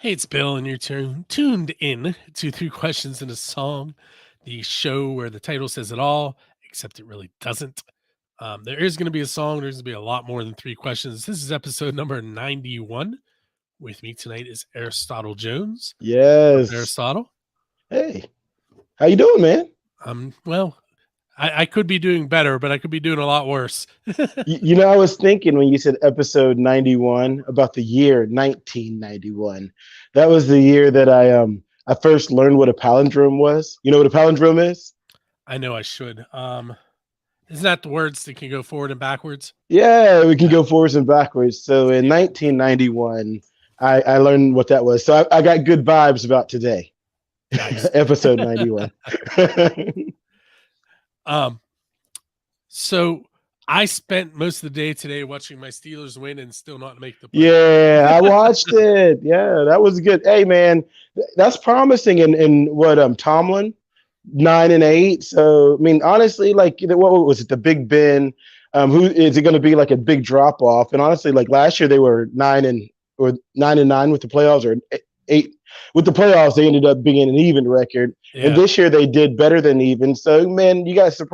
Hey, it's Bill, and you're tuned in to Three Questions and a Song, the show where the title says it all, except it really doesn't. There is going to be a song. There's going to be a lot more than three questions. This is episode number 91. With me tonight is Aristotle Jones. What's up, Yes. Aristotle? Hey, how you doing, man? Well, I could be doing better, but I could be doing a lot worse. I was thinking when you said episode 91 about the year 1991. That was the year that I first learned what a palindrome was. You know what a palindrome is? I know I should. Isn't that the words that can go forward and backwards? Yeah, we can go forwards and backwards. So in 1991, I learned what that was. So I got good vibes about today. Nice. Episode 91. So I spent most of the day today watching my Steelers win and still not make the playoffs. Yeah, I watched it. Yeah, that was good. Hey, man, that's promising. In what Tomlin 9-8. So I mean, honestly, like what was it? The Big Ben. Who is it going to be like a big drop off? And honestly, like last year they were 9-9 with the playoffs, or 8 with the playoffs. They ended up being an even record, and this year they did better than even. So man, you got some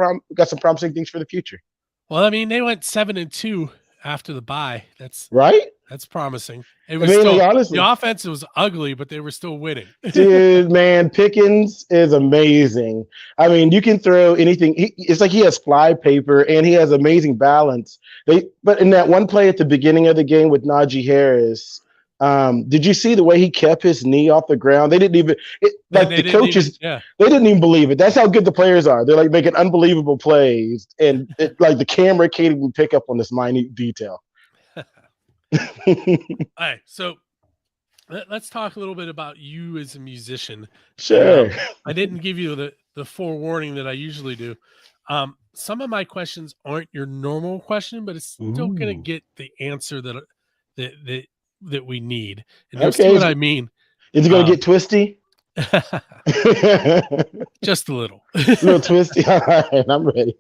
promising things for the future. Well, I mean, they went 7-2 after the bye. That's right. That's promising. It was still, like, honestly, the offense was ugly, but they were still winning. Dude, man, Pickens is amazing. I mean, you can throw anything. It's like he has flypaper and he has amazing balance. But in that one play at the beginning of the game with Najee Harris, did you see the way he kept his knee off the ground? They didn't even the coaches. They didn't even believe it. That's how good the players are. They're like making unbelievable plays, and like the camera can't even pick up on this minute detail. All right, so let's talk a little bit about you as a musician. Sure. I didn't give you the forewarning that I usually do. Some of my questions aren't your normal question, but it's still going to get the answer that we need. And you'll see what I mean. Is it going to get twisty? Just a little. A little twisty. All right, I'm ready.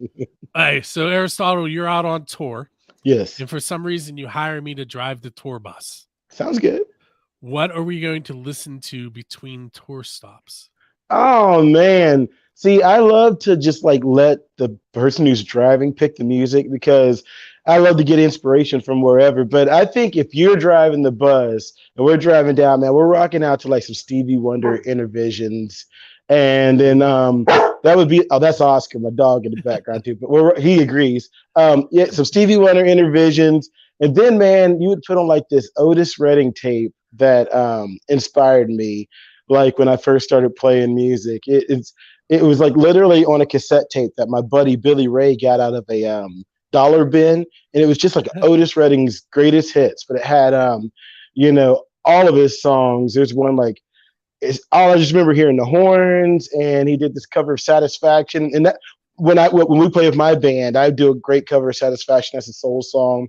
All right, so Aristotle, you're out on tour. Yes. And for some reason, you hire me to drive the tour bus. Sounds good. What are we going to listen to between tour stops? Oh, man. See, I love to just like let the person who's driving pick the music because I love to get inspiration from wherever. But I think if you're driving the bus and we're driving down, man, we're rocking out to like some Stevie Wonder Intervisions. And then that would be, that's Oscar, my dog in the background too, but he agrees. Yeah, some Stevie Wonder Intervisions. And then, man, you would put on like this Otis Redding tape that inspired me, like when I first started playing music. It was like literally on a cassette tape that my buddy Billy Ray got out of a dollar bin, and it was just like Otis Redding's greatest hits, but it had all of his songs. There's one like I just remember hearing the horns, and he did this cover of Satisfaction. And that when we play with my band, I do a great cover of Satisfaction. That's a soul song.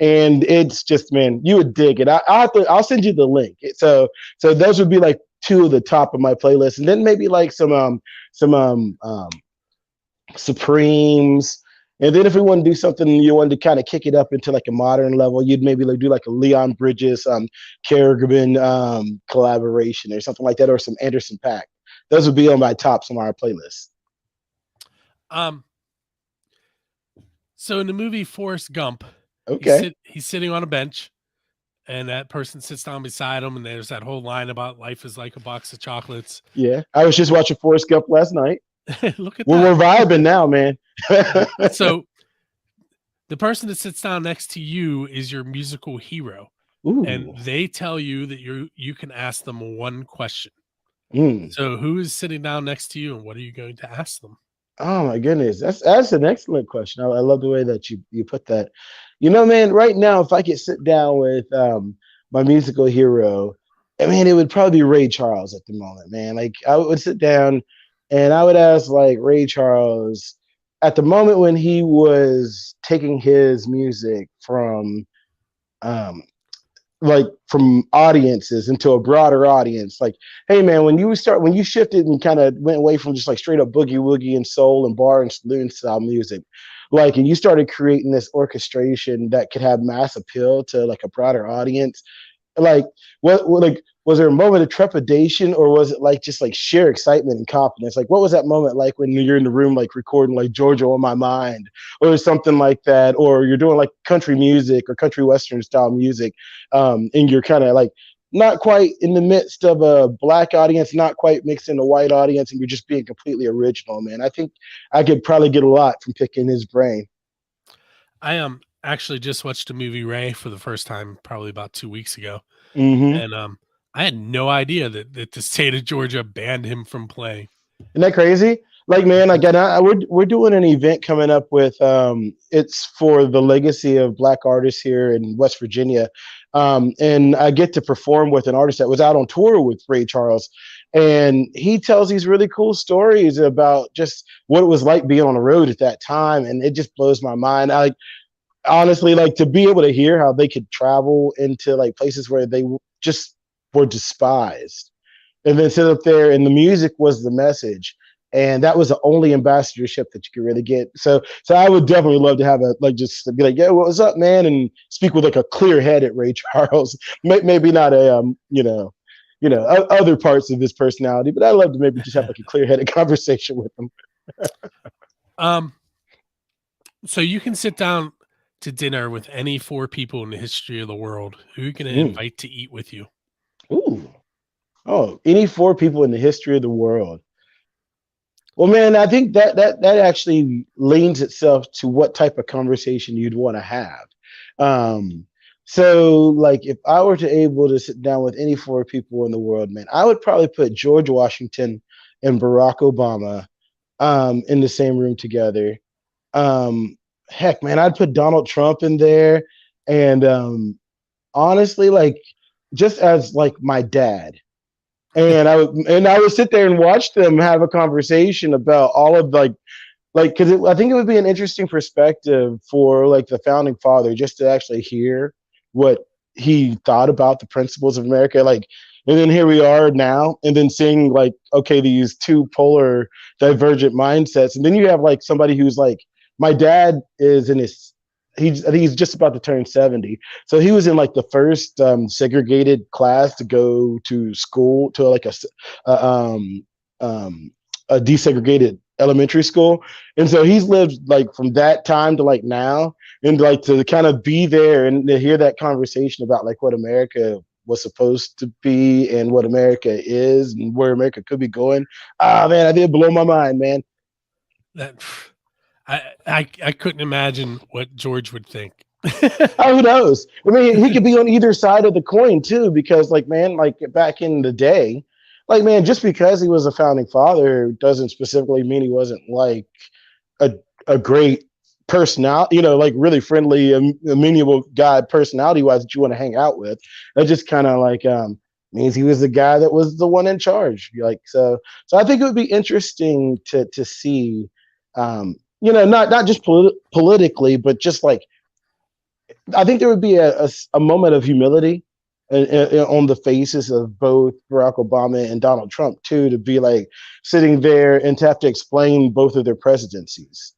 And it's just, man, you would dig it. I'll send you the link. So those would be like two of the top of my playlist, and then maybe like some Supremes. And then if we want to do something, you wanted to kind of kick it up into like a modern level, you'd maybe like do like a Leon Bridges, Kerrigan collaboration or something like that, or some Anderson .Paak. Those would be on my tops on our playlist. So in the movie Forrest Gump, okay, he's sitting on a bench, and that person sits down beside him, and there's that whole line about life is like a box of chocolates. Yeah, I was just watching Forrest Gump last night. Look at that. We're vibing now, man. So the person that sits down next to you is your musical hero. Ooh. And they tell you that you can ask them one question. So who is sitting down next to you, and what are you going to ask them? Oh my goodness, that's an excellent question. I love the way that you put that. Man, right now, if I could sit down with my musical hero, I mean, it would probably be Ray Charles at the moment, man. Like I would sit down and I would ask like Ray Charles at the moment when he was taking his music from audiences into a broader audience. Like, hey man, when you shifted and kind of went away from just like straight up boogie woogie and soul and bar and saloon style music, like, and you started creating this orchestration that could have mass appeal to like a broader audience. Like, what was there a moment of trepidation, or was it like just like sheer excitement and confidence? Like, what was that moment like when you're in the room, like recording like Georgia on My Mind or something like that, or you're doing like country music or country western style music, and you're kind of like not quite in the midst of a black audience, not quite mixed in a white audience, and you're just being completely original, man. I think I could probably get a lot from picking his brain. I actually just watched a movie Ray for the first time probably about 2 weeks ago, Mm-hmm. and I had no idea that the state of Georgia banned him from playing. Isn't that crazy? Like, man, like, we're doing an event coming up with it's for the legacy of Black artists here in West Virginia, and I get to perform with an artist that was out on tour with Ray Charles, and he tells these really cool stories about just what it was like being on the road at that time, and it just blows my mind. I honestly like to be able to hear how they could travel into like places where they just were despised and then sit up there and the music was the message, and that was the only ambassadorship that you could really get. So I would definitely love to have a like just to be like, yeah, what's up, man, and speak with like a clear headed Ray Charles. Maybe not a other parts of his personality, but I love to maybe just have like a clear headed conversation with him. Um, so you can sit down to dinner with any four people in the history of the world. Who are you going to invite to eat with you? Ooh. Oh, any four people in the history of the world. Well, man, I think that actually leans itself to what type of conversation you'd want to have. Um, so, like, if I were to able to sit down with any four people in the world, man, I would probably put George Washington and Barack Obama in the same room together. Heck, man, I'd put Donald Trump in there, and honestly, like, just as like my dad and I would sit there and watch them have a conversation about all of like because I think it would be an interesting perspective for like the founding father just to actually hear what he thought about the principles of America, like, and then here we are now, and then seeing like, okay, these two polar divergent mindsets, and then you have like somebody who's like, my dad is in his I think he's just about to turn 70. So he was in like the first segregated class to go to school to like a desegregated elementary school. And so he's lived like from that time to like now, and like to kind of be there and to hear that conversation about like what America was supposed to be and what America is and where America could be going. Ah, man, I did blow my mind, man. That I couldn't imagine what George would think. Oh, who knows? I mean, he could be on either side of the coin too, because like, man, like back in the day, like, man, just because he was a founding father doesn't specifically mean he wasn't like a a great personality, like really friendly, amenable guy personality wise that you want to hang out with. That just kind of like means he was the guy that was the one in charge. Like so I think it would be interesting to see not just politically, but just like I think there would be a moment of humility on the faces of both Barack Obama and Donald Trump too, to be like sitting there and to have to explain both of their presidencies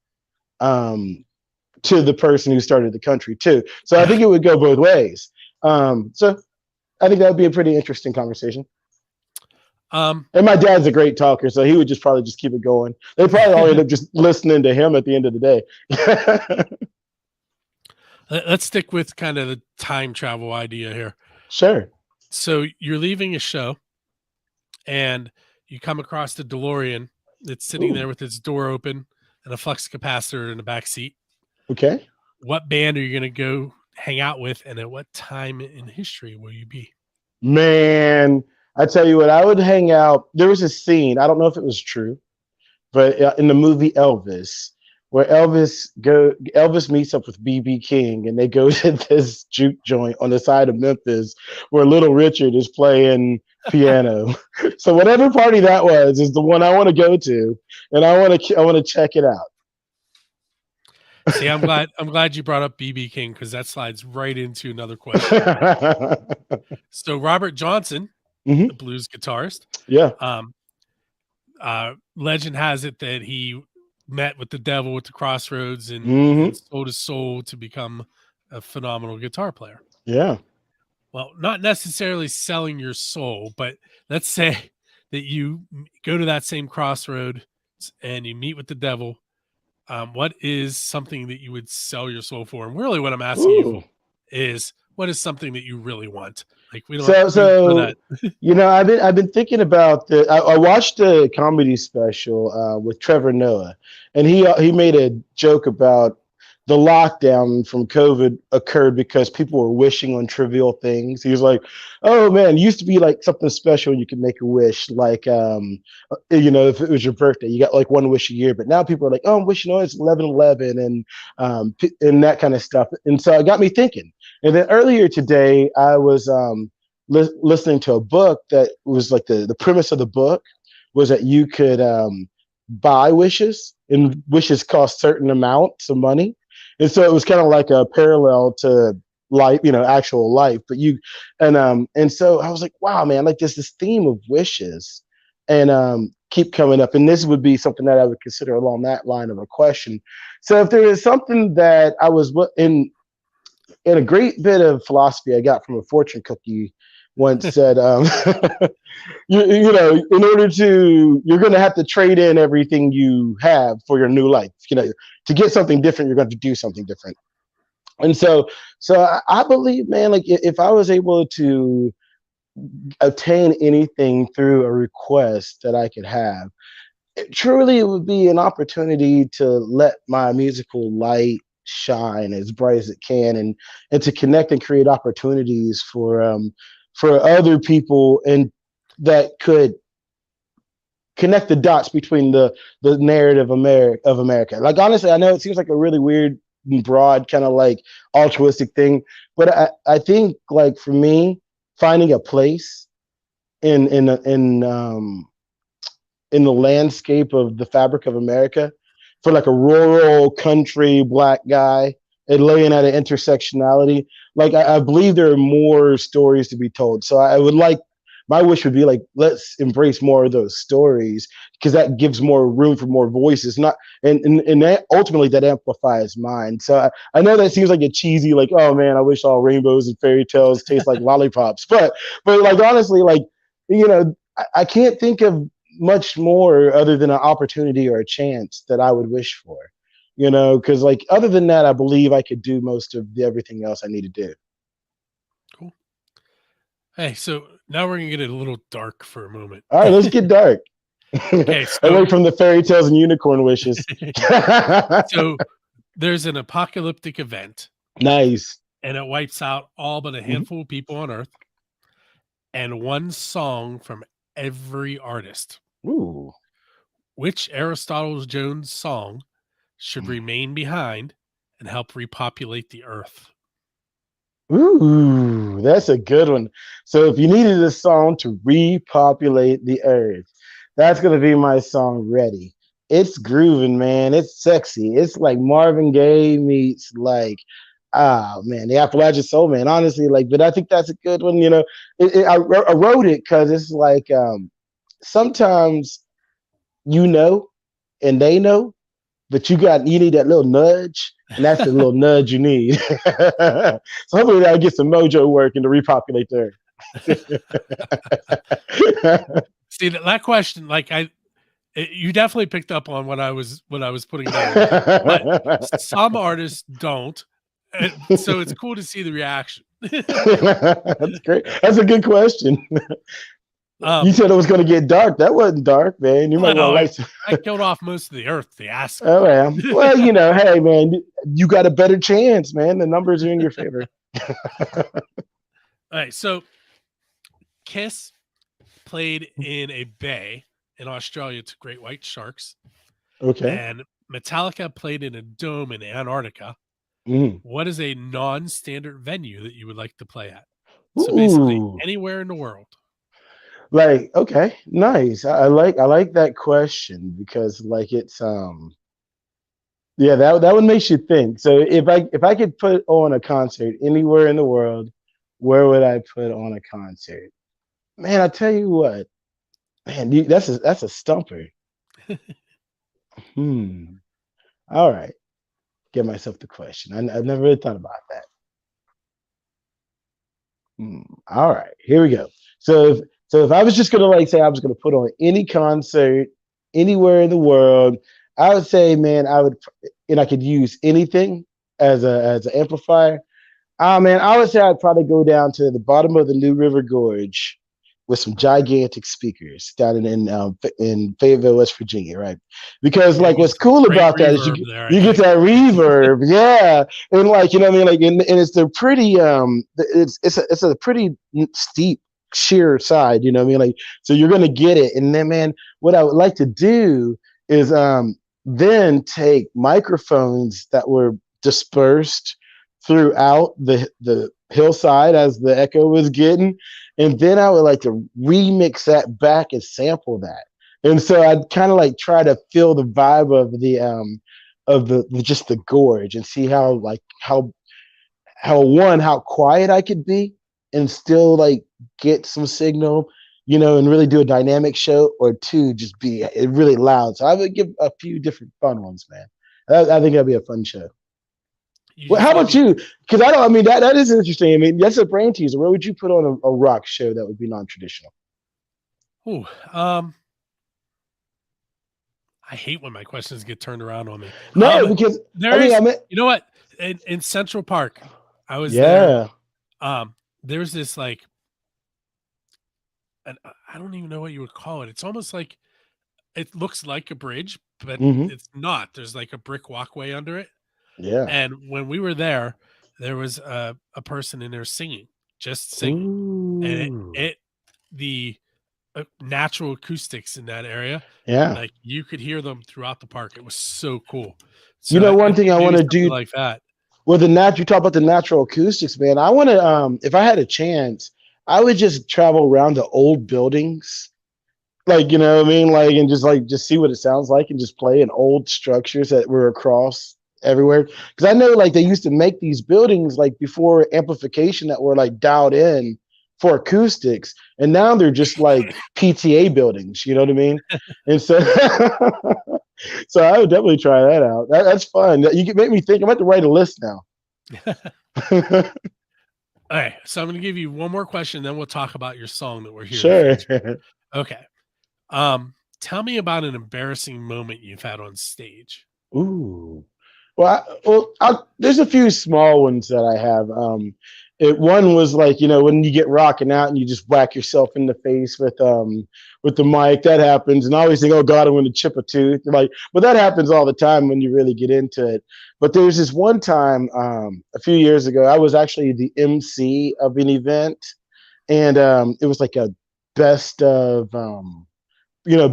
to the person who started the country too. So I think it would go both ways. So I think that would be a pretty interesting conversation. And my dad's a great talker, so he would just probably just keep it going. They probably all end up just listening to him at the end of the day. Let's stick with kind of the time travel idea here. Sure. So you're leaving a show and you come across the DeLorean that's sitting there with its door open and a flux capacitor in the back seat. Okay. What band are you going to go hang out with, and at what time in history will you be? Man, I tell you what, I would hang out. There was a scene, I don't know if it was true, but in the movie Elvis, where Elvis meets up with BB King, and they go to this juke joint on the side of Memphis where Little Richard is playing piano. So whatever party that was is the one I want to go to, and I want to check it out. See, I'm glad you brought up BB King, because that slides right into another question. So Robert Johnson, the blues guitarist, yeah, legend has it that he met with the devil at the crossroads and sold his soul to become a phenomenal guitar player. Yeah. Well, not necessarily selling your soul, but let's say that you go to that same crossroad and you meet with the devil. What is something that you would sell your soul for? And really, what I'm asking you Ooh. is, what is something that you really want? Like we don't So, we throw that. so I've been thinking about the. I watched a comedy special with Trevor Noah, and he made a joke about the lockdown from COVID occurred because people were wishing on trivial things. He was like, "Oh man, it used to be like something special. You could make a wish, like if it was your birthday, you got like one wish a year. But now people are like, oh, I'm wishing on it's 11/11 and that kind of stuff. And so it got me thinking. And then earlier today, I was listening to a book that was like the premise of the book was that you could buy wishes, and wishes cost certain amounts of money. And so it was kind of like a parallel to life, actual life. But and so I was like, wow, man, like there's this theme of wishes and keep coming up. And this would be something that I would consider along that line of a question. So if there is something that I was in a great bit of philosophy I got from a fortune cookie once said, in order you're going to have to trade in everything you have for your new life. To get something different, you're going to do something different. And so I believe, man, like if I was able to obtain anything through a request that I could have, truly it would be an opportunity to let my musical light shine as bright as it can, and to connect and create opportunities for other people, and that could connect the dots between the narrative of America. Like honestly, I know it seems like a really weird and broad kind of like altruistic thing, but I think like for me, finding a place in in in um in the landscape of the fabric of America for like a rural country black guy and laying at an intersectionality. Like I believe there are more stories to be told. So I would like my wish would be like let's embrace more of those stories because that gives more room for more voices. Not and that ultimately that amplifies mine. So I know that seems like a cheesy like oh man I wish all rainbows and fairy tales taste like lollipops, but like honestly like I can't think of much more other than an opportunity or a chance that I would wish for, because like other than that, I believe I could do most of everything else I need to do. Cool. Hey, so now we're gonna get a little dark for a moment. All right, let's get dark. Okay, Away from the fairy tales and unicorn wishes. so there's an apocalyptic event, Nice. and it wipes out all but a Mhm. handful of people on Earth, and one song from every artist. Ooh. Which Aristotle Jones song should remain behind and help repopulate the Earth? Ooh, that's a good one. So if you needed a song to repopulate the earth, that's gonna be my song Ready. It's grooving, man. It's sexy. It's like Marvin Gaye meets like man, the Appalachian Soul Man. Honestly, like, but I think that's a good one. I wrote it because it's like sometimes you know and they know, but you need that little nudge, and that's the little nudge you need. So hopefully that'll get some mojo working to repopulate the earth. See that question, like you definitely picked up on what I was putting down, but some artists don't, and so it's cool to see the reaction. That's great. That's a good question. You um, said it was going to get dark. That wasn't dark, man. You might want to well, light. I killed off most of the Earth to ask Oh, for well, hey, man, you got a better chance, man. The numbers are in your favor. All right, so Kiss played in a bay in Australia to great white sharks, Okay. and Metallica played in a dome in Antarctica. Mm. What is a non-standard venue that you would like to play at? So basically, Ooh. anywhere in the world. Like, okay, nice. I like that question because like it's yeah, that one makes you think. So if I could put on a concert anywhere in the world, where would I put on a concert? Man, I tell you what, man, that's a stumper. Hmm. All right, give myself the question. I've never really thought about that. All right, here we go. So if I was just gonna like say I was gonna put on any concert anywhere in the world, I would say, man, I would, and I could use anything as an amplifier. Ah, man, I would say I'd probably go down to the bottom of the New River Gorge with some gigantic speakers down in Fayetteville, West Virginia, right? Because Yeah, you like get what's some cool great about that is reverb there, I you get think. that reverb, yeah, and like you know what I mean, like and it's the pretty it's a pretty steep sheer side, you know what I mean, like so you're gonna get it, and then man, what I would like to do is then take microphones that were dispersed throughout the hillside as the echo was getting, and then I would like to remix that back and sample that. And so I'd kind of like try to feel the vibe of the just the gorge and see how like how one how quiet I could be and still like get some signal, you know, and really do a dynamic show, or two just be really loud. So I would give a few different fun ones, man. I think that'd be a fun show. You Well, just how gave about me you? Because I don't. I mean, that is interesting. I mean, that's a brain teaser. Where would you put on a rock show that would be non-traditional? ooh, I hate when my questions get turned around on me. No, because I mean, There's I mean, you know what? In Central Park, I was there. yeah. There's this like an I don't even know what you would call it. It's almost like it looks like a bridge, but Hmm. it's not. There's like a brick walkway under it. Yeah. And when we were there was a person in there singing, just singing. And Ooh. the natural acoustics in that area, Yeah. like you could hear them throughout the park. It was so cool. You So know, I one think thing I want maybe to something do. like that. Well, the you talk about the natural acoustics, man. I want to, if I had a chance, I would just travel around to old buildings, like you know what I mean, like and just see what it sounds like, and just play in old structures that were across everywhere. Because I know like they used to make these buildings like before amplification that were like dialed in for acoustics, and now they're just like PTA buildings. You know what I mean? And so, so I would definitely try that out. That's fun. You can make me think. I'm about to write a list now. All right, so I'm going to give you one more question, then we'll talk about your song that we're here to Sure. feature. Okay. Tell me about an embarrassing moment you've had on stage. Ooh. There's a few small ones that I have. One was like, you know, when you get rocking out and you just whack yourself in the face with the mic. That happens, and I always think, oh God, I'm going to chip a tooth. Like, but that happens all the time when you really get into it. But there was this one time a few years ago, I was actually the MC of an event, and it was like a best of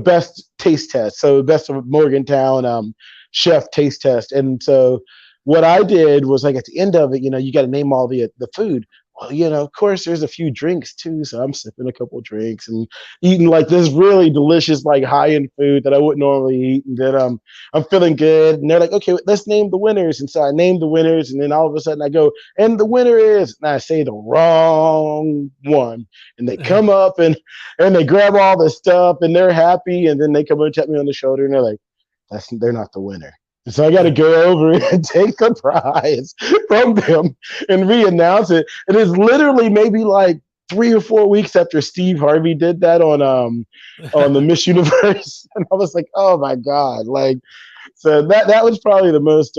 best taste test. So best of Morgantown chef taste test. And so what I did was like at the end of it, you know, you got to name all the food. Well, you know, of course, there's a few drinks too. So I'm sipping a couple of drinks and eating like this really delicious, like high end food that I wouldn't normally eat. And then I'm feeling good. And they're like, okay, let's name the winners. And so I named the winners. And then all of a sudden I go, and the winner is, and I say the wrong one. And they come up and they grab all the stuff and they're happy. And then they come and tap me on the shoulder and they're like, they're not the winner. So I got to go over and take the prize from them and re-announce it. And it's literally maybe like 3 or 4 weeks after Steve Harvey did that on the Miss Universe, and I was like, oh my god, like so that was probably the most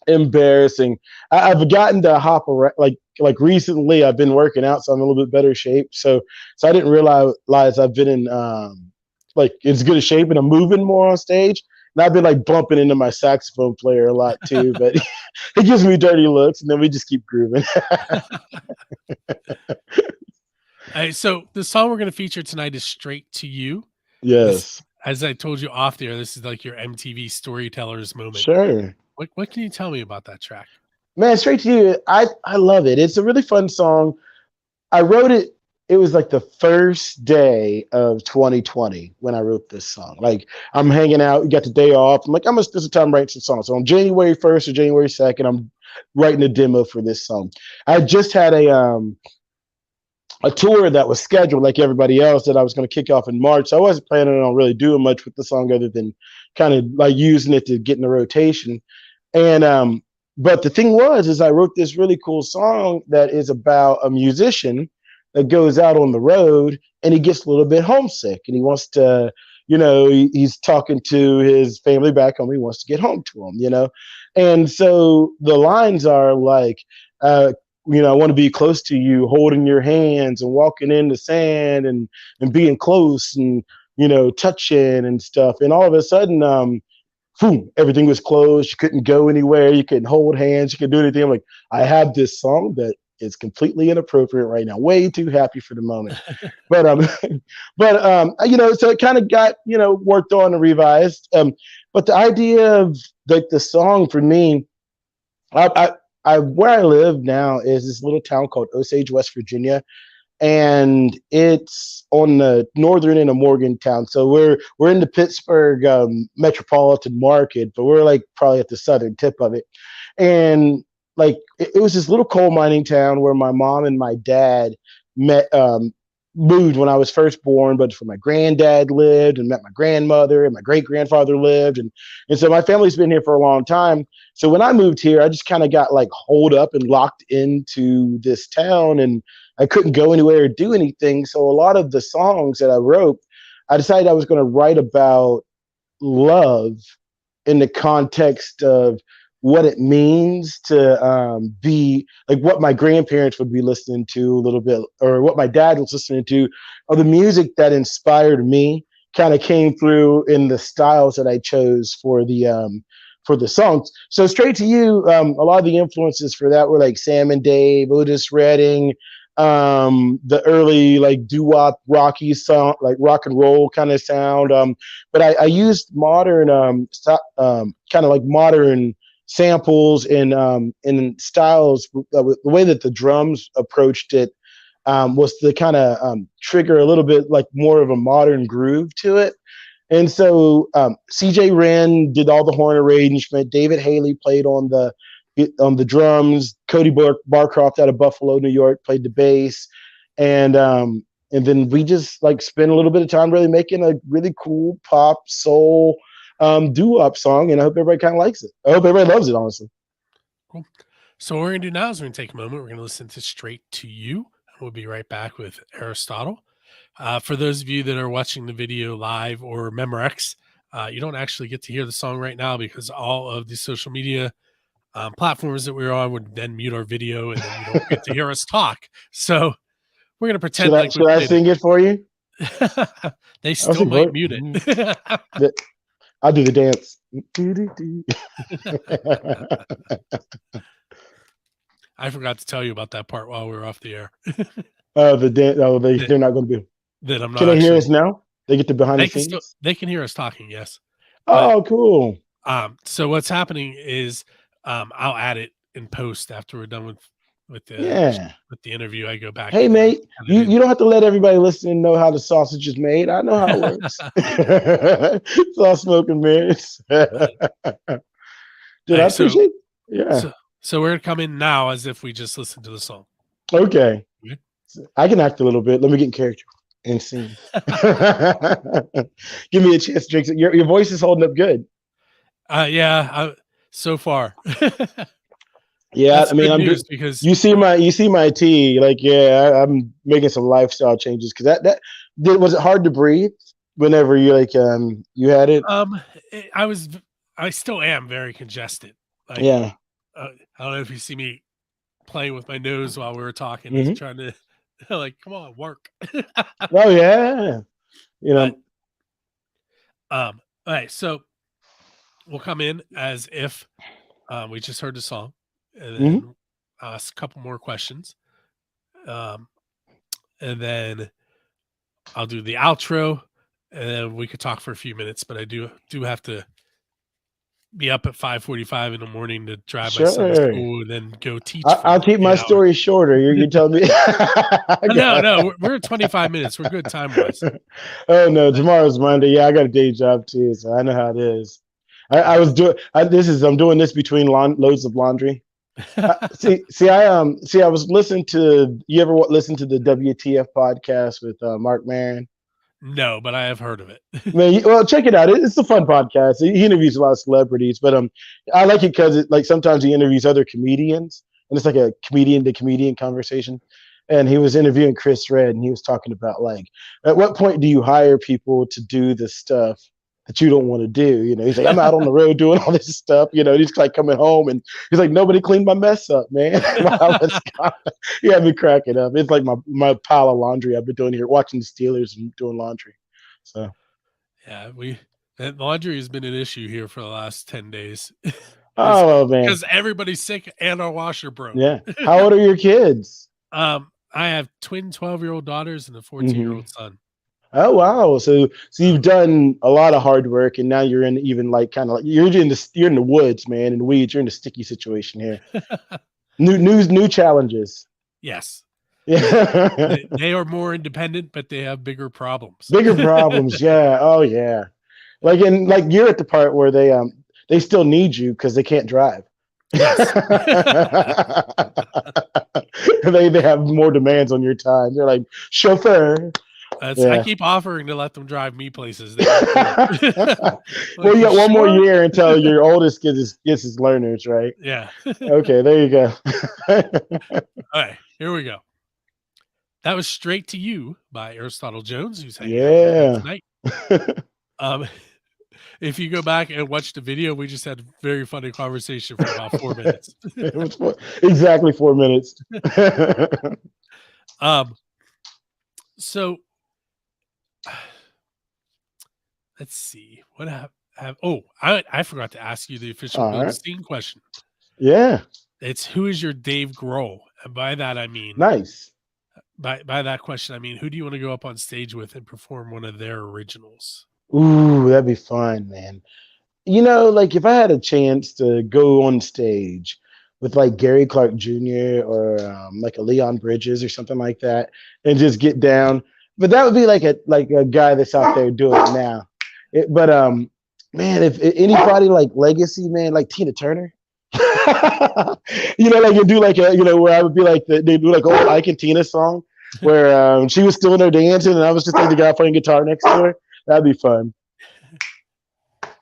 embarrassing. I've gotten to hop around like recently. I've been working out, so I'm in a little bit better shape. So I didn't realize I've been in like as good a shape, and I'm moving more on stage. And I've been like bumping into my saxophone player a lot too, but it gives me dirty looks, and then we just keep grooving. So the song we're going to feature tonight is "Straight to You." This, Yes, as I told you off there, this is like your MTV storytellers moment. sure. What can you tell me about that track? Man, straight to you. I love it. It's a really fun song. I wrote it. It was like the first day of 2020 when I wrote this song. Like I'm hanging out, you got the day off. I'm like, I'm gonna spend some time writing some songs. So on January 1st or January 2nd, I'm writing a demo for this song. I just had a tour that was scheduled like everybody else that I was going to kick off in March. So I wasn't planning on really doing much with the song other than kind of like using it to get in the rotation. And But the thing was, is I wrote this really cool song that is about a musician that goes out on the road and he gets a little bit homesick and he wants to, he's talking to his family back home. He wants to get home to them, And so the lines are like, I want to be close to you, holding your hands and walking in the sand and being close and, touching and stuff. And all of a sudden, boom, everything was closed. You couldn't go anywhere. You couldn't hold hands. You couldn't do anything. I'm like, I have this song that is completely inappropriate right now. Way too happy for the moment. But so it kind of got, worked on and revised. But the idea of like the song for me, where I live now is this little town called Osage, West Virginia, and it's on the northern end of Morgantown. So we're in the Pittsburgh metropolitan market, but we're like probably at the southern tip of it. And like it was this little coal mining town where my mom and my dad met, moved when I was first born, but where my granddad lived and met my grandmother and my great grandfather lived. And so my family's been here for a long time. So when I moved here, I just kind of got like holed up and locked into this town, and I couldn't go anywhere or do anything. So a lot of the songs that I wrote, I decided I was going to write about love in the context of what it means to be like what my grandparents would be listening to a little bit, or what my dad was listening to, or the music that inspired me kind of came through in the styles that I chose for the songs. So Straight to You, a lot of the influences for that were like Sam and Dave, Otis Redding, the early like doo-wop rocky sound, like rock and roll kind of sound. But I used modern kind of like modern samples and styles. The way that the drums approached it was to kind of trigger a little bit like more of a modern groove to it. And so CJ Wren did all the horn arrangement. David Haley played on the drums. Cody Barcroft out of Buffalo, New York, played the bass. And then we just like spent a little bit of time really making a really cool pop soul doo-wop song, and I hope everybody kind of likes it. I hope everybody loves it, honestly. Cool. So what we're going to do now is we're going to take a moment. We're going to listen to Straight to You. We'll be right back with Aristotle. For those of you that are watching the video live or Memorex, you don't actually get to hear the song right now because all of the social media platforms that we're on would then mute our video, and then you don't get to hear us talk. So we're going to pretend should I sing it for you? They still might mute it. I'll do the dance. I forgot to tell you about that part while we were off the air. The dance. Oh, they're not going to be. That I'm not. Can they hear us now? They get the behind the scenes. They can hear us talking. Yes. Oh, cool. So what's happening is, I'll add it in post after we're done with the interview. I go back. Hey, mate, you don't have to let everybody listening know how the sausage is made. I know how it works. It's all smoke and mirrors. Did I appreciate it? Yeah. So we're going to come in now as if we just listened to the song. Okay. I can act a little bit. Let me get in character and sing. Give me a chance to drink. Your voice is holding up good. So far. Yeah, that's, I mean, I'm just because you see my tea. Like, I'm making some lifestyle changes because that was it hard to breathe whenever you you had it. I still am very congested. Like, yeah. I don't know if you see me playing with my nose while we were talking, just trying to like, come on, work. Oh yeah, all right, so we'll come in as if we just heard the song, and then ask a couple more questions, and then I'll do the outro, and then we could talk for a few minutes. But I do have to be up at 5:45 in the morning to drive my son to school and then go teach. I'll keep my story shorter. You're telling me? No, we're at 25 minutes. We're good time wise. Oh no, tomorrow's Monday. Yeah, I got a day job too, so I know how it is. I'm doing this between loads of laundry. I was listening to. You ever listen to the WTF podcast with Mark Maron? No, but I have heard of it. Man, well, check it out. It's a fun podcast. He interviews a lot of celebrities, but I like it because like sometimes he interviews other comedians, and it's like a comedian to comedian conversation. And he was interviewing Chris Red, and he was talking about like, at what point do you hire people to do the stuff that you don't want to do? You know, he's like, I'm out on the road doing all this stuff. You know, he's like coming home, and he's like, nobody cleaned my mess up, man. While I was gone. He had me cracking up. It's like my pile of laundry I've been doing here, watching the Steelers and doing laundry. So. Yeah, that laundry has been an issue here for the last 10 days. Oh man, Because everybody's sick and our washer broke. yeah. How old are your kids? I have twin 12-year-old daughters and a 14-year-old Mm-hmm. son. Oh wow, so you've done a lot of hard work, and now you're in even like kind of like you're in the woods, man, in the weeds. You're in a sticky situation here. New challenges. Yes. Yeah, They are more independent, but they have bigger problems. bigger problems. Yeah. Oh yeah. Like you're at the part where they still need you because they can't drive. Yes. They have more demands on your time. They're like chauffeur. I keep offering to let them drive me places. Well, you got one more year until your oldest gets his learners, right? Yeah. Okay, there you go. All right, here we go. That was Straight to You by Aristotle Jones, who's hanging out with me tonight. If you go back and watch the video, we just had a very funny conversation for about 4 minutes. It was exactly 4 minutes. So let's see. What I forgot to ask you the official Scene question. Yeah. It's who is your Dave Grohl? And by that I mean nice. By that question, I mean who do you want to go up on stage with and perform one of their originals? Ooh, that'd be fun, man. You know, like if I had a chance to go on stage with like Gary Clark Jr. or like a Leon Bridges or something like that, and just get down. But that would be like a guy that's out there doing it now. But man, if anybody like legacy, man, like Tina Turner. You know, like you do like a, you know, where I would be like they do like old Ike and Tina song where she was still in there dancing and I was just like the guy playing guitar next to her. That'd be fun.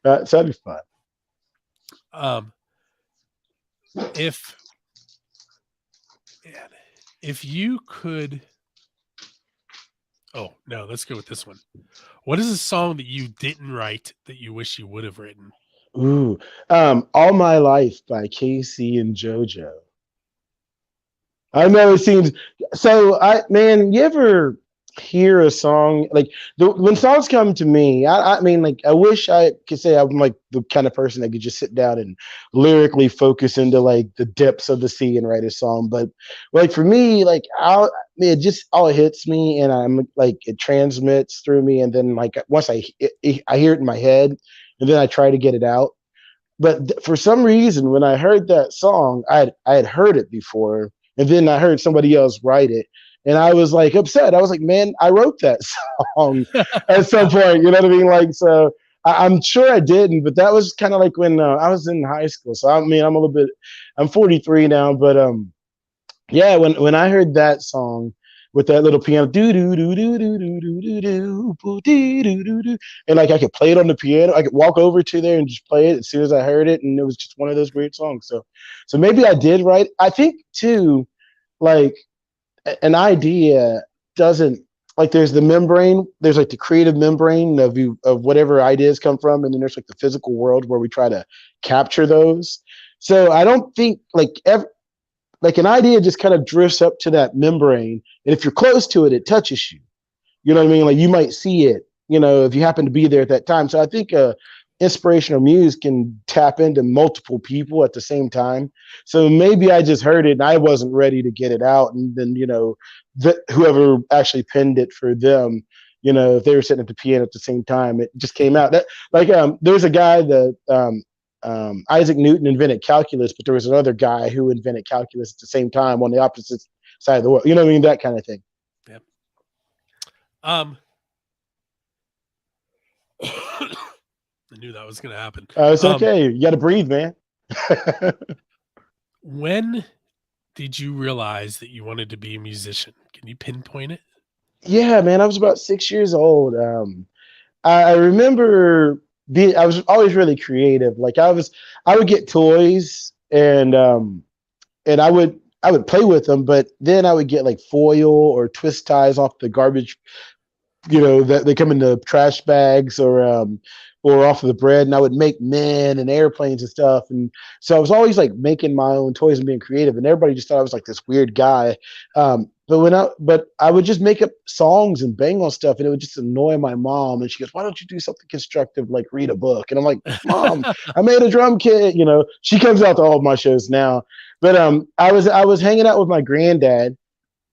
That'd be fun. If you could, oh no, let's go with this one. What is a song that you didn't write that you wish you would have written? Ooh, All My Life by Casey and JoJo. I know it seems so. Man, you ever hear a song like when songs come to me? I mean, like I wish I could say I'm like the kind of person that could just sit down and lyrically focus into like the depths of the sea and write a song. But like for me, like it just all hits me and I'm like it transmits through me, and then like once I hear it in my head, and then I try to get it out. But for some reason, when I heard that song, I had heard it before, and then I heard somebody else write it, and I was like upset. I was like, man, I wrote that song at some point. You know what I mean? Like, so I'm sure I didn't, but that was kind of like when I was in high school. So I mean, I'm 43 now, but yeah, when I heard that song with that little piano, do do do do do do do do do do do do do, and like I could play it on the piano, I could walk over to there and just play it as soon as I heard it, and it was just one of those great songs. So maybe I did write. I think too, like an idea doesn't like there's the membrane, there's like the creative membrane of whatever ideas come from, and then there's like the physical world where we try to capture those. So I don't think like an idea just kind of drifts up to that membrane, and if you're close to it, it touches you. You know what I mean? Like you might see it, you know, if you happen to be there at that time. So I think inspirational muse can tap into multiple people at the same time. So maybe I just heard it and I wasn't ready to get it out, and then you know, whoever actually penned it for them, you know, if they were sitting at the piano at the same time, it just came out. That like there's a guy that Isaac Newton invented calculus, but there was another guy who invented calculus at the same time on the opposite side of the world. You know what I mean? That kind of thing. Yep. I knew that was going to happen. It's okay. You got to breathe, man. When did you realize that you wanted to be a musician? Can you pinpoint it? Yeah, man, I was about 6 years old. I remember I was always really creative. Like I would get toys and I would play with them, but then I would get like foil or twist ties off the garbage, that they come in the trash bags or off of the bread, and I would make men and airplanes and stuff. And so I was always like making my own toys and being creative, and everybody just thought I was like this weird guy. But I would just make up songs and bang on stuff, and it would just annoy my mom. And she goes, "Why don't you do something constructive like read a book?" And I'm like, "Mom, I made a drum kit." She comes out to all of my shows now. But I was hanging out with my granddad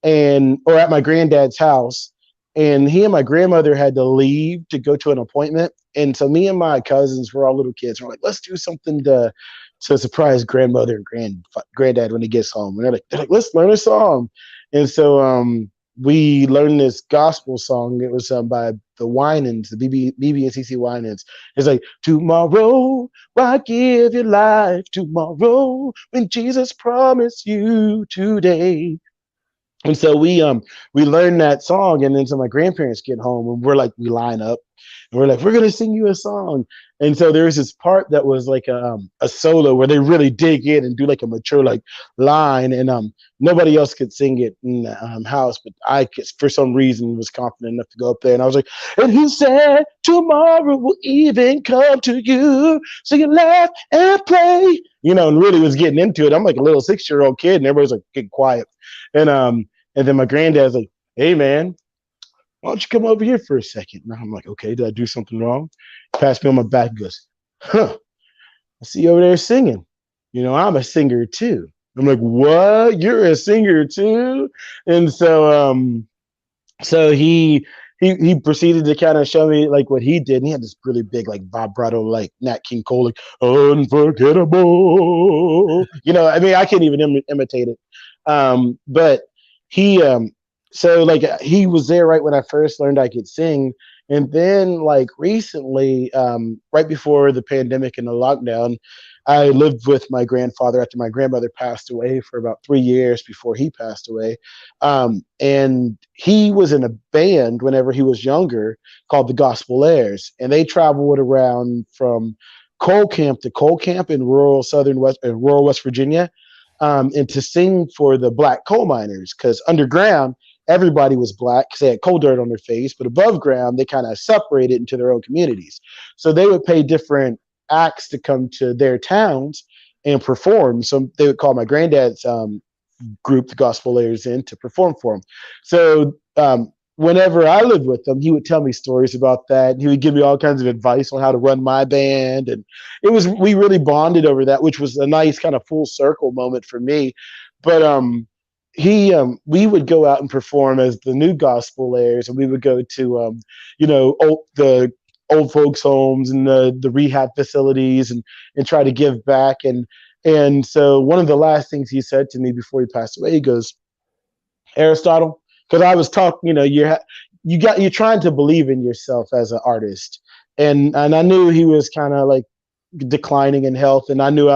or at my granddad's house, and he and my grandmother had to leave to go to an appointment. And so me and my cousins were all little kids. We're like, let's do something to surprise grandmother and granddad when he gets home. And they're like, let's learn a song. And so we learned this gospel song. It was by the Winans, the BB and CC Winans. It's like, tomorrow, why give your life tomorrow when Jesus promised you today? And so we learned that song, and then so my grandparents get home, and we line up, and we're like, we're gonna sing you a song. And so there's this part that was like a solo where they really dig in and do like a mature like line, and nobody else could sing it in the house, but I for some reason was confident enough to go up there, and I was like, and he said, tomorrow will even come to you, so you laugh and play, and really was getting into it. I'm like a little 6-year-old kid, and everybody's like getting quiet. And then my granddad's like, hey man, why don't you come over here for a second? And I'm like, okay, did I do something wrong? Pass me on my back and goes, huh, I see you over there singing. I'm a singer too. I'm like, what? You're a singer too? And so he proceeded to kind of show me like what he did. And he had this really big like vibrato like Nat King Cole, like unforgettable. I mean, I can't even imitate it. But he so like he was there right when I first learned I could sing. And then like recently, right before the pandemic and the lockdown, I lived with my grandfather after my grandmother passed away for about 3 years before he passed away. And he was in a band whenever he was younger called the Gospel Airs, and they traveled around from coal camp to coal camp in rural West Virginia, and to sing for the black coal miners, because underground everybody was black because they had coal dirt on their face, but above ground they kind of separated into their own communities. So they would pay different acts to come to their towns and perform. So they would call my granddad's group, the Gospel Layers, in to perform for him. So whenever I lived with him, he would tell me stories about that. And he would give me all kinds of advice on how to run my band. And we really bonded over that, which was a nice kind of full circle moment for me. But we would go out and perform as the new Gospel Layers, and we would go to the old folks homes and the rehab facilities, and try to give back. And so one of the last things he said to me before he passed away, he goes, Aristotle, because I was talking, you're trying to believe in yourself as an artist. And I knew he was kind of like declining in health, and I knew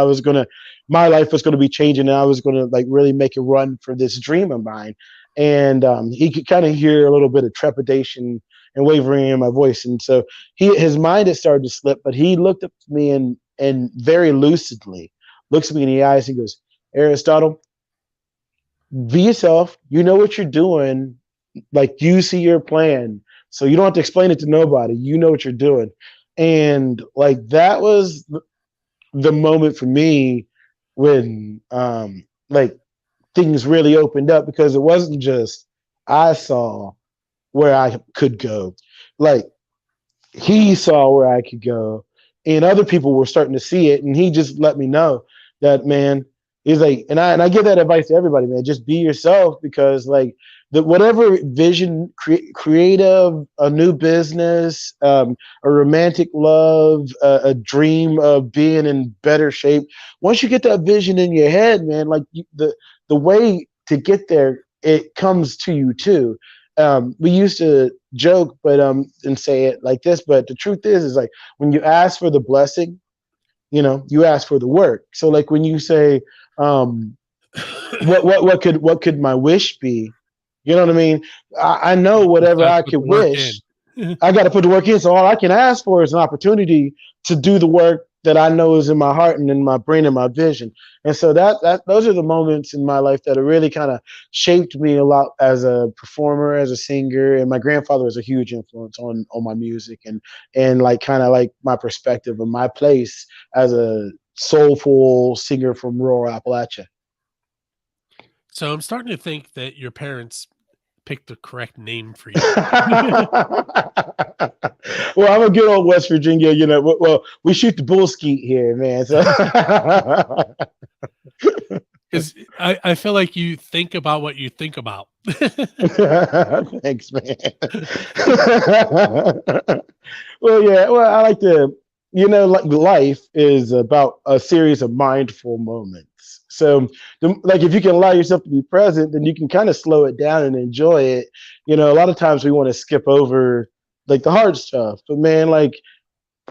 my life was gonna be changing, and I was gonna like really make a run for this dream of mine. And he could kind of hear a little bit of trepidation and wavering in my voice, and so his mind had started to slip. But he looked up to me and very lucidly looks at me in the eyes and goes, Aristotle, be yourself. You know what you're doing. Like, you see your plan, so you don't have to explain it to nobody. You know what you're doing. And like that was the moment for me when like things really opened up, because it wasn't just I saw where I could go. Like, he saw where I could go, and other people were starting to see it. And he just let me know that, man, he's like, and I give that advice to everybody, man, just be yourself, because like whatever vision, creative, a new business, a romantic love, a dream of being in better shape. Once you get that vision in your head, man, like the way to get there, it comes to you too. We used to joke, but and say it like this, but the truth is like when you ask for the blessing, you ask for the work. So like when you say, what could my wish be? You know what I mean? I know You just whatever gotta I put could the work wish, in. I got to put the work in. So all I can ask for is an opportunity to do the work that I know is in my heart and in my brain and my vision. And so that those are the moments in my life that have really kind of shaped me a lot as a performer, as a singer. And my grandfather was a huge influence on my music and like kind of like my perspective of my place as a soulful singer from rural Appalachia. So I'm starting to think that your parents picked the correct name for you. Well, I'm a good old West Virginia, you know. Well, we shoot the bull skeet here, man. So 'Cause I feel like you think about what you think about. thanks, man. Well, yeah. Well, I like to, like life is about a series of mindful moments. So, like, if you can allow yourself to be present, then you can kind of slow it down and enjoy it. A lot of times we want to skip over like the hard stuff, but man,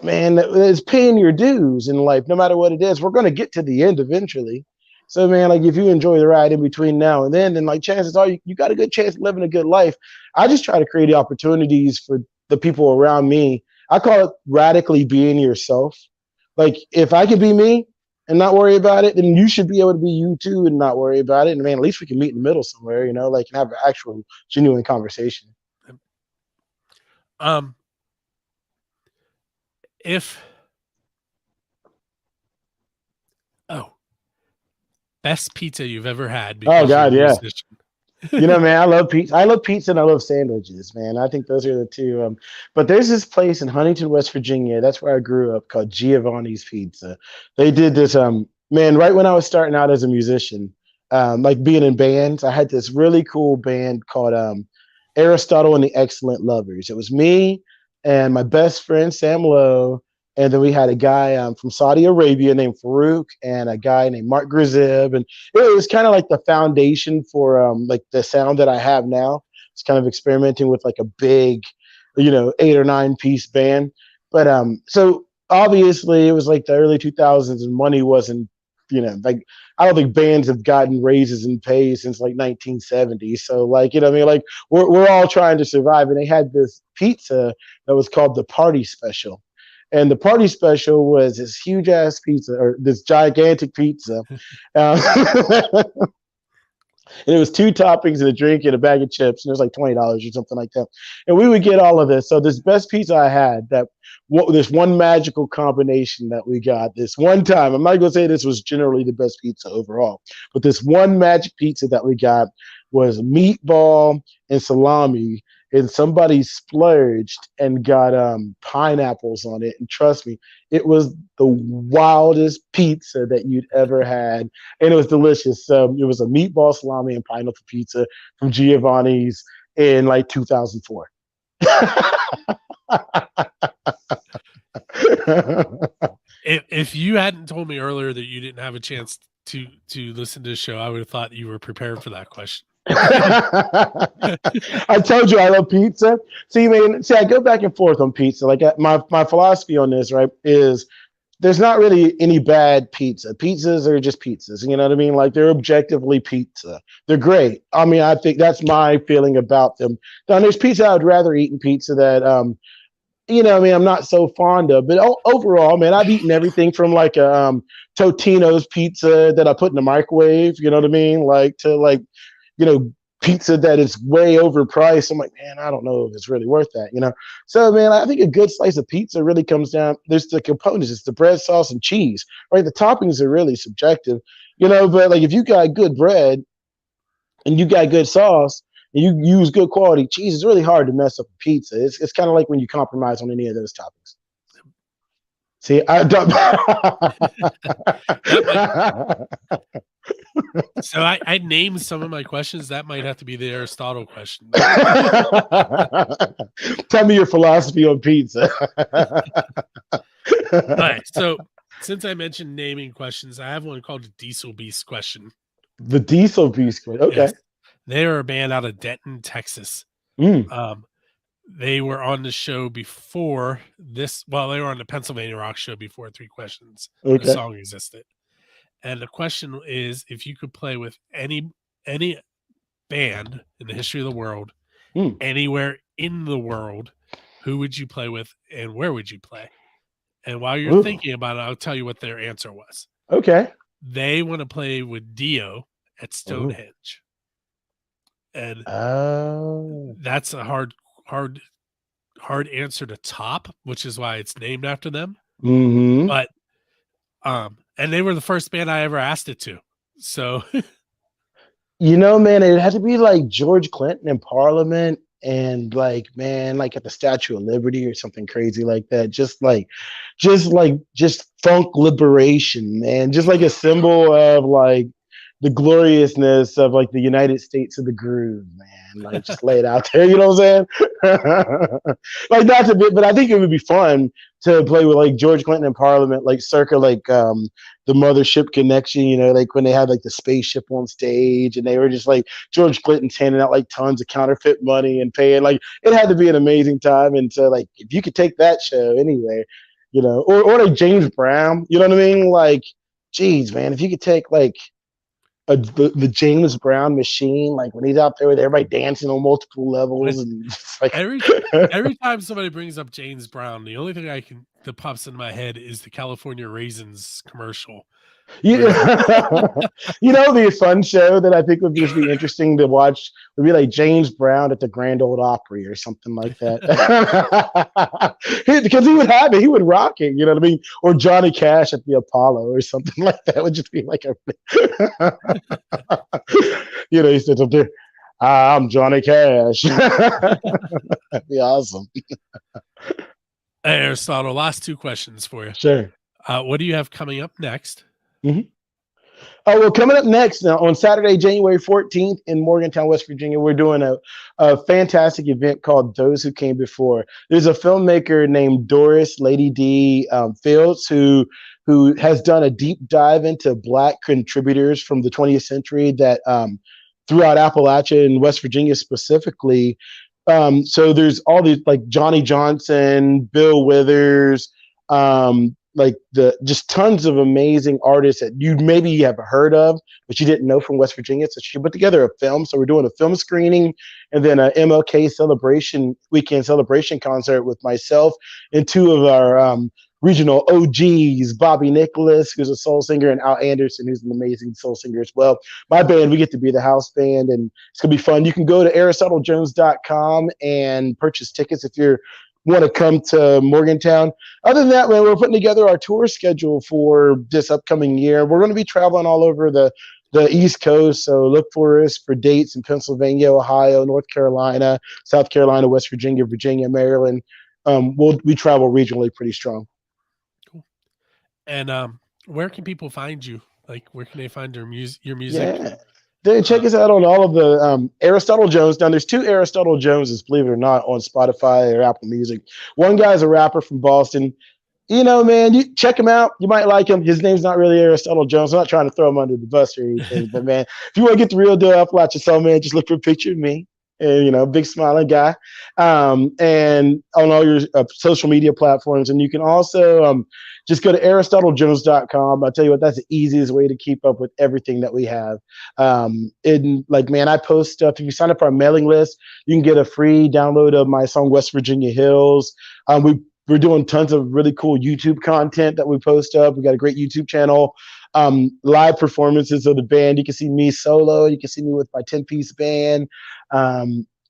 it's paying your dues in life, no matter what it is. We're going to get to the end eventually. So, man, like if you enjoy the ride in between now and then like chances are you got a good chance of living a good life. I just try to create the opportunities for the people around me. I call it radically being yourself. Like if I could be me and not worry about it, then you should be able to be you too and not worry about it. And man, at least we can meet in the middle somewhere, like and have an actual genuine conversation. Um, if oh, best pizza you've ever had Oh because you're a God, yeah. musician. Man, I love pizza. I love pizza and I love sandwiches, man. I think those are the two. But there's this place in Huntington, West Virginia. That's where I grew up called Giovanni's Pizza. They did this, man, right when I was starting out as a musician, like being in bands. I had this really cool band called Aristotle and the Excellent Lovers. It was me and my best friend Sam Lowe, and then we had a guy from Saudi Arabia named Farouk, and a guy named Mark Grizib, and it was kind of like the foundation for like the sound that I have now. It's kind of experimenting with like a big, 8 or 9 piece band. But so obviously it was like the early 2000s, and money wasn't, like I don't think bands have gotten raises in pay since like 1970. So like, I mean, like we're all trying to survive. And they had this pizza that was called the Party Special. And the Party Special was this huge ass pizza or this gigantic pizza. Uh, and it was 2 toppings and a drink and a bag of chips, and it was like $20 or something like that. And we would get all of this. So this best pizza I had, this one magical combination that we got this one time. I'm not going to say this was generally the best pizza overall, but this one magic pizza that we got was meatball and salami, and somebody splurged and got pineapples on it. And trust me, it was the wildest pizza that you'd ever had, and it was delicious. It was a meatball, salami, and pineapple pizza from Giovanni's in like 2004. If you hadn't told me earlier that you didn't have a chance to listen to the show, I would have thought you were prepared for that question. I told you I love pizza. See, man, I go back and forth on pizza. Like my philosophy on this, right, is there's not really any bad pizza. Pizzas are just pizzas. You know what I mean? Like they're objectively pizza. They're great. I mean, I think that's my feeling about them. Now, there's pizza I would rather eat, and pizza that I mean, I'm not so fond of. But overall, man, I've eaten everything from like a Totino's pizza that I put in the microwave. You know what I mean? Like to like, pizza that is way overpriced. I'm like, man, I don't know if it's really worth that. So, man, I think a good slice of pizza really comes down. There's the components. It's the bread, sauce, and cheese, right? The toppings are really subjective, but like if you got good bread and you got good sauce and you use good quality cheese, it's really hard to mess up a pizza. It's kind of like when you compromise on any of those toppings. See, I don't. So I named some of my questions. That might have to be the Aristotle question. Tell me your philosophy on pizza. All right. So since I mentioned naming questions, I have one called the Diesel Beast question. The Diesel Beast. Okay. Yes. They are a band out of Denton, Texas. Mm. They were on the show before this. Well, they were on the Pennsylvania Rock show before Three Questions. Okay. The song existed. And the question is, if you could play with any band in the history of the world, Hmm. anywhere in the world, who would you play with and where would you play? And while you're Ooh. thinking about it, I'll tell you what their answer was. Okay. They want to play with Dio at Ooh. Stonehenge. And Oh. that's a hard answer to top, which is why it's named after them. Mm-hmm. But and they were the first band I ever asked it to. So You know, man, it had to be like George Clinton in Parliament and like, man, like at the Statue of Liberty or something crazy like that. Just funk liberation, man. Just like a symbol of like the gloriousness of like the United States of the groove, man. Like just lay it out there, you know what I'm saying? Like not to be, but I think it would be fun to play with like George Clinton in Parliament, like circa like the Mothership Connection, you know, like when they had like the spaceship on stage and they were just like George Clinton's handing out like tons of counterfeit money and paying, like it had to be an amazing time. And so like if you could take that show anyway, you know, or like James Brown, you know what I mean? Like, geez, man, if you could take like the James Brown machine, like when he's out there with everybody dancing on multiple levels and just like every every time somebody brings up James Brown, the only thing that pops in my head is the California Raisins commercial. you, you know, the fun show that I think would just be interesting to watch would be like James Brown at the Grand Ole Opry or something like that. Because he would have it, he would rock it, you know what I mean? Or Johnny Cash at the Apollo or something like that. It would just be like a, you know, he sits up there. I'm Johnny Cash. That'd be awesome. Hey, Aristotle, last two questions for you. Sure. What do you have coming up next? Mm-hmm. Oh, well, coming up next now on Saturday, January 14th in Morgantown, West Virginia, we're doing a fantastic event called Those Who Came Before. There's a filmmaker named Doris Lady D Fields who has done a deep dive into Black contributors from the 20th century that throughout Appalachia and West Virginia specifically. So there's all these like Johnny Johnson, Bill Withers, like the just tons of amazing artists that you maybe have heard of, but you didn't know from West Virginia. So she put together a film. So we're doing a film screening and then a MLK weekend celebration concert with myself and two of our regional OGs, Bobby Nicholas, who's a soul singer, and Al Anderson, who's an amazing soul singer as well. My band, we get to be the house band, and it's going to be fun. You can go to aristotlejones.com and purchase tickets if you're want to come to Morgantown. Other than that, man, we're putting together our tour schedule for this upcoming year. We're going to be traveling all over the East Coast, so look for us for dates in Pennsylvania, Ohio, North Carolina, South Carolina, West Virginia, Virginia, Maryland. We travel regionally pretty strong. Cool. And where can people find you? Like, where can they find your music? Yeah. Check us out on all of the Aristotle Jones. Now, there's two Aristotle Joneses, believe it or not, on Spotify or Apple Music. One guy's a rapper from Boston. You know, man, you check him out. You might like him. His name's not really Aristotle Jones. I'm not trying to throw him under the bus or anything. But, man, if you want to get the real deal Appalachian Soul Man, just look for a picture of me. And, you know, big smiling guy. And on all your social media platforms. And you can also just go to aristotlejones.com. I'll tell you what, that's the easiest way to keep up with everything that we have. And like, man, I post stuff. If you sign up for our mailing list, you can get a free download of my song West Virginia Hills. We're doing tons of really cool YouTube content that we post up. We got a great YouTube channel. Live performances of the band. You can see me solo. You can see me with my 10-piece band.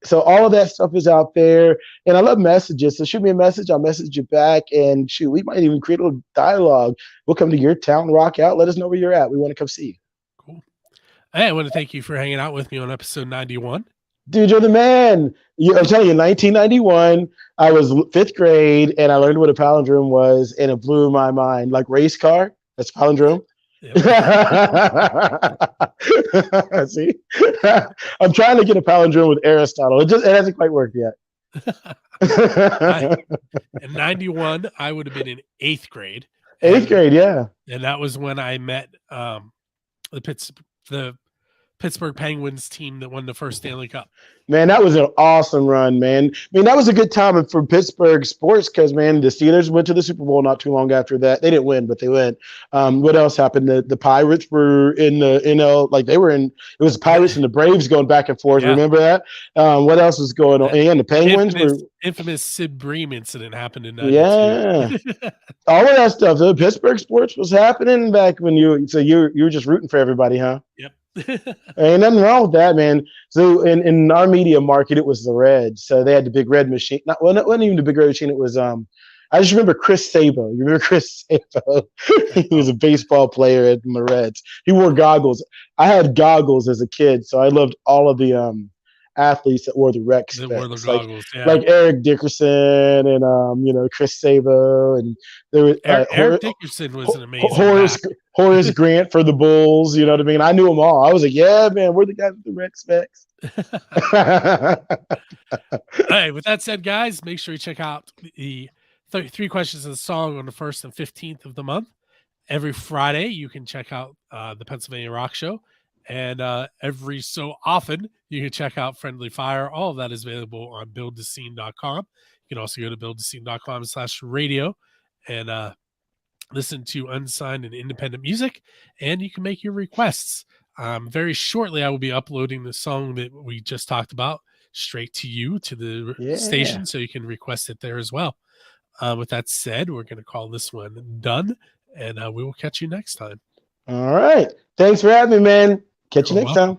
So all of that stuff is out there. And I love messages. So shoot me a message. I'll message you back. And shoot, we might even create a little dialogue. We'll come to your town, rock out. Let us know where you're at. We want to come see you. Cool. Hey, I want to thank you for hanging out with me on episode 91. Dude, you're the man. I'm telling you, 1991, I was 5th grade, and I learned what a palindrome was, and it blew my mind. Like race car, that's palindrome. Yep. See, I'm trying to get a palindrome with Aristotle. It hasn't quite worked yet. In 91, I would have been in 8th grade. 8th grade, yeah. And that was when I met the Pittsburgh Penguins team that won the first Stanley Cup. Man, that was an awesome run, man. I mean, that was a good time for Pittsburgh sports because, man, the Steelers went to the Super Bowl not too long after that. They didn't win, but they went. What else happened? The Pirates were in the like they were in. It was the Pirates and the Braves going back and forth. Yeah. Remember that? What else was going on? And the Penguins were infamous Sid Bream incident happened in 92. Yeah, all of that stuff. The Pittsburgh sports was happening back when you were just rooting for everybody, huh? Yep. Ain't nothing wrong with that, man. So in our media market, it was the Reds. So they had the big red machine. It wasn't even the big red machine. It was I just remember Chris Sabo. You remember Chris Sabo? He was a baseball player at the Reds. He wore goggles. I had goggles as a kid, so I loved all of the athletes that wore the rec specs, like Eric Dickerson and Chris Sabo, and there was Eric Dickerson was an amazing Horace Grant for the Bulls. You know what I mean? I knew them all. I was like, yeah, man, we're the guys with the rec specs. All right. With that said, guys, make sure you check out the 3 questions of the song on the 1st and 15th of the month. Every Friday, you can check out the Pennsylvania Rock Show. And every so often, you can check out Friendly Fire. All of that is available on buildthescene.com. You can also go to buildthescene.com/radio and listen to unsigned and independent music. And you can make your requests. Very shortly, I will be uploading the song that we just talked about straight to you, to the station, so you can request it there as well. With that said, we're going to call this one done, and we will catch you next time. All right. Thanks for having me, man. Catch you next time.